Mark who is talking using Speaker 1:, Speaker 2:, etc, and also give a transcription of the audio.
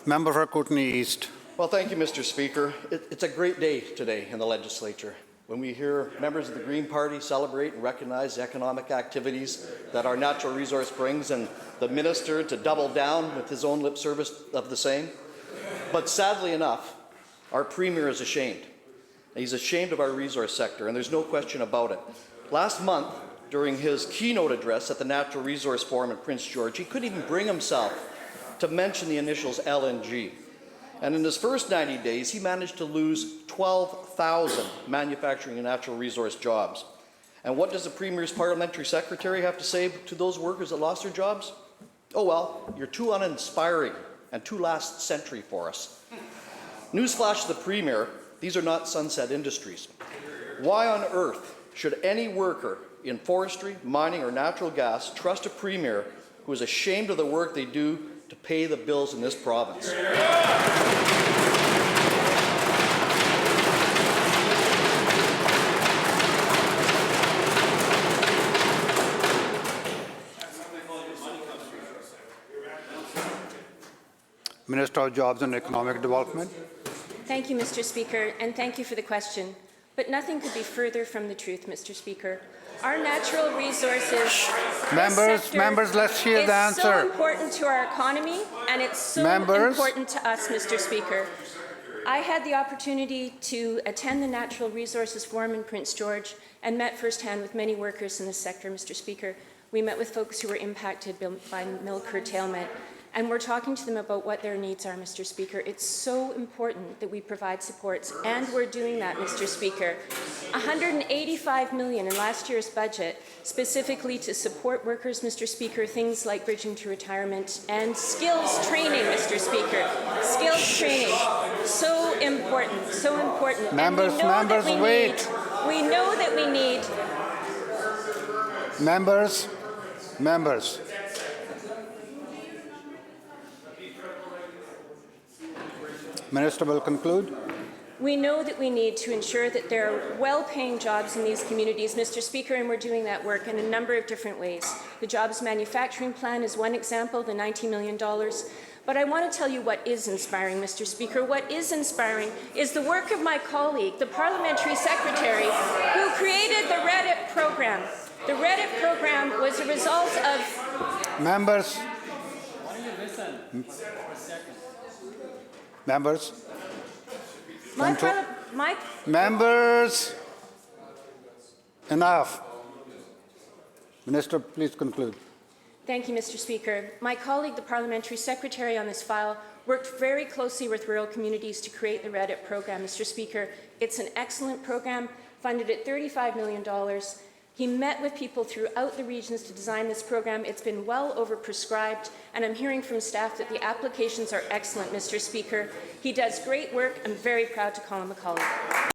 Speaker 1: Member for Kootenay East.
Speaker 2: Well, thank you, Mr. Speaker. It's a great day today in the legislature when we hear members of the Green Party celebrate and recognize the economic activities that our natural resource brings, and the minister to double down with his own lip service of the same. But sadly enough, our premier is ashamed. He's ashamed of our resource sector, and there's no question about it. Last month, during his keynote address at the Natural Resource Forum in Prince George, he couldn't even bring himself to mention the initials LNG. And in his first 90 days, he managed to lose 12,000 manufacturing and natural resource jobs. And what does the Premier's parliamentary secretary have to say to those workers that lost their jobs? Oh well, you're too uninspiring and too last century for us. Newsflash to the Premier, these are not sunset industries. Why on earth should any worker in forestry, mining, or natural gas trust a Premier who is ashamed of the work they do to pay the bills in this province?
Speaker 1: Minister of Jobs and Economic Development.
Speaker 3: Thank you, Mr. Speaker, and thank you for the question. But nothing could be further from the truth, Mr. Speaker. Our natural resources
Speaker 1: Members, let's hear the answer.
Speaker 3: It's so important to our economy, and it's so important to us, Mr. Speaker. I had the opportunity to attend the Natural Resources Forum in Prince George and met firsthand with many workers in this sector, Mr. Speaker. We met with folks who were impacted by mill curtailment, and we're talking to them about what their needs are, Mr. Speaker. It's so important that we provide supports, and we're doing that, Mr. Speaker. $185 million in last year's budget, specifically to support workers, Mr. Speaker, things like bridging to retirement and skills training, Mr. Speaker. Skills training, so important, so important.
Speaker 1: Members, wait.
Speaker 3: We know that we need.
Speaker 1: Members. Minister will conclude.
Speaker 3: We know that we need to ensure that there are well-paying jobs in these communities, Mr. Speaker, and we're doing that work in a number of different ways. The Jobs Manufacturing Plan is one example, the $90 million. But I want to tell you what is inspiring, Mr. Speaker. What is inspiring is the work of my colleague, the Parliamentary Secretary, who created the REDIP program. The REDIP program was a result of...
Speaker 1: Members. Members, enough. Minister, please conclude.
Speaker 3: Thank you, Mr. Speaker. My colleague, the Parliamentary Secretary on this file, worked very closely with rural communities to create the REDIP program, Mr. Speaker. It's an excellent program, funded at $35 million. He met with people throughout the regions to design this program. It's been well overprescribed, and I'm hearing from staff that the applications are excellent, Mr. Speaker. He does great work. I'm very proud to call him a colleague.